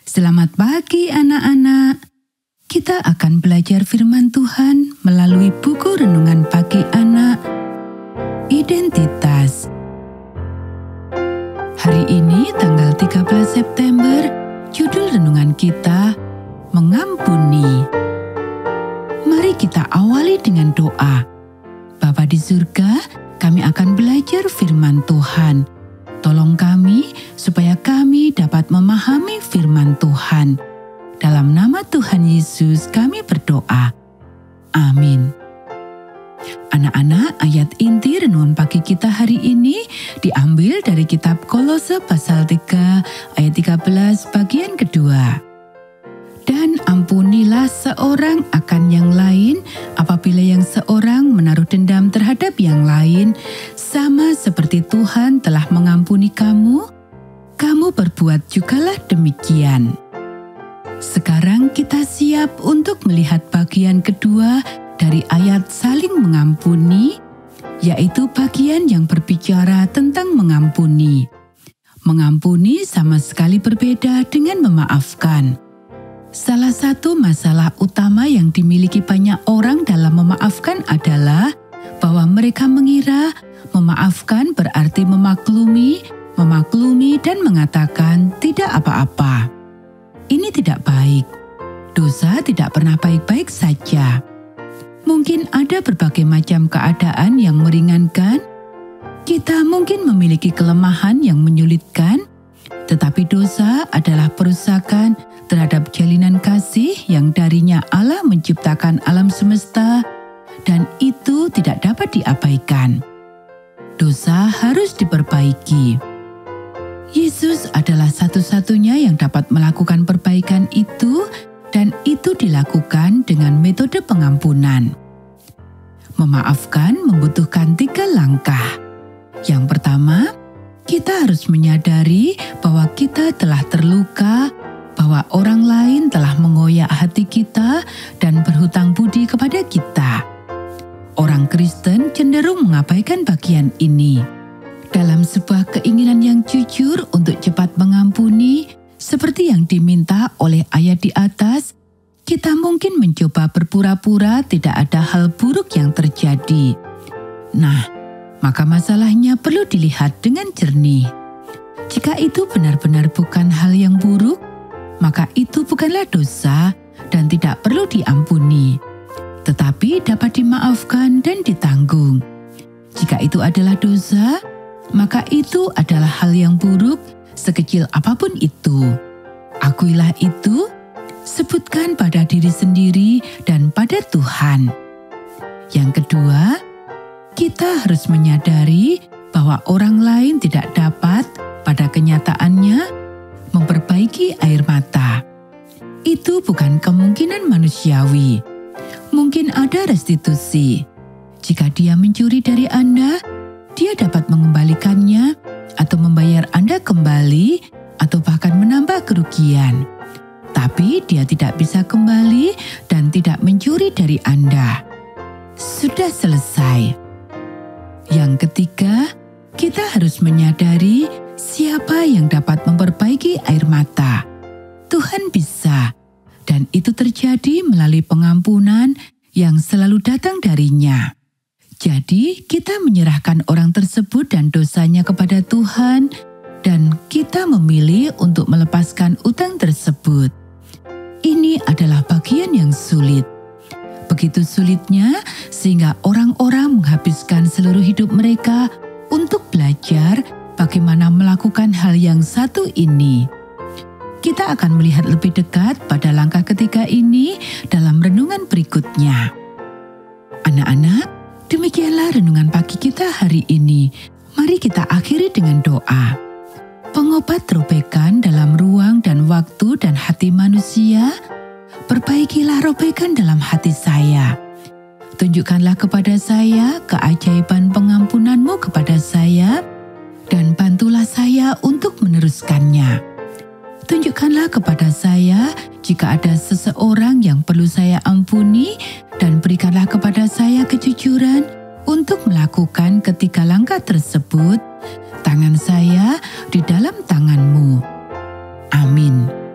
Selamat pagi anak-anak. Kita akan belajar firman Tuhan melalui buku renungan pagi anak, Identitas. Hari ini tanggal 13 September, judul renungan kita, Mengampuni. Mari kita awali dengan doa. Bapa di surga, kami akan belajar firman Tuhan. Tolong kami supaya kami dapat memahami firman Tuhan. Dalam nama Tuhan Yesus kami berdoa. Amin. Anak-anak, ayat inti renungan pagi kita hari ini diambil dari kitab Kolose pasal 3 ayat 13 bagian kedua. Dan ampunilah seorang akan yang lain apabila yang seorang menaruh dendam terhadap yang lain, sama seperti Tuhan telah mengampuni kamu, kamu berbuat jugalah demikian. Sekarang kita siap untuk melihat bagian kedua dari ayat saling mengampuni, yaitu bagian yang berbicara tentang mengampuni. Mengampuni sama sekali berbeda dengan memaafkan. Salah satu masalah utama yang dimiliki banyak orang dalam memaafkan adalah bahwa mereka mengira memaafkan berarti memaklumi dan mengatakan tidak apa-apa. Ini tidak baik. Dosa tidak pernah baik-baik saja. Mungkin ada berbagai macam keadaan yang meringankan. Kita mungkin memiliki kelemahan yang menyulitkan, tetapi dosa adalah perusakan terhadap jalinan kasih yang darinya Allah menciptakan alam semesta, dan itu tidak dapat diabaikan. Dosa harus diperbaiki. Yesus adalah satu-satunya yang dapat melakukan perbaikan itu, dan itu dilakukan dengan metode pengampunan. Memaafkan membutuhkan 3 langkah. Yang pertama, kita harus menyadari bahwa kita telah terluka, bahwa orang lain telah mengoyak hati kita dan berhutang budi kepada kita. Orang Kristen cenderung mengabaikan bagian ini. Dalam sebuah keinginan yang jujur untuk cepat mengampuni, seperti yang diminta oleh ayat di atas, kita mungkin mencoba berpura-pura tidak ada hal buruk yang terjadi. Nah, maka masalahnya perlu dilihat dengan jernih. Jika itu benar-benar bukan hal yang buruk, maka itu bukanlah dosa dan tidak perlu diampuni, tetapi dapat dimaafkan dan ditanggung. Jika itu adalah dosa, maka itu adalah hal yang buruk sekecil apapun itu. Akuilah itu, sebutkan pada diri sendiri dan pada Tuhan. Yang kedua, kita harus menyadari bahwa orang lain tidak dapat pada kenyataannya memperbaiki air mata. Itu bukan kemungkinan manusiawi. Mungkin ada restitusi. Jika dia mencuri dari Anda, dia dapat mengembalikannya atau membayar Anda kembali atau bahkan menambah kerugian. Tapi dia tidak bisa kembali dan tidak mencuri dari Anda. Sudah selesai. Yang ketiga, kita harus menyadari siapa yang dapat memperbaiki air mata. Tuhan bisa, dan itu terjadi melalui pengampunan yang selalu datang darinya. Jadi, kita menyerahkan orang tersebut dan dosanya kepada Tuhan, dan kita memilih untuk melepaskan utang tersebut. Ini adalah bagian yang sulit. Begitu sulitnya, sehingga orang-orang menghabiskan seluruh hidup mereka untuk belajar bagaimana melakukan hal yang satu ini. Kita akan melihat lebih dekat pada langkah ketiga ini dalam renungan berikutnya. Anak-anak, demikianlah renungan pagi kita hari ini. Mari kita akhiri dengan doa. Pengobat robekan dalam ruang dan waktu dan hati manusia, perbaikilah robekan dalam hati saya. Tunjukkanlah kepada saya keajaiban pengampunan-Mu kepada saya, dan bantulah saya untuk meneruskannya. Tunjukkanlah kepada saya jika ada seseorang yang perlu saya ampuni, dan berikanlah kepada saya kejujuran untuk melakukan ketiga langkah tersebut. Tangan saya di dalam tangan-Mu. Amin.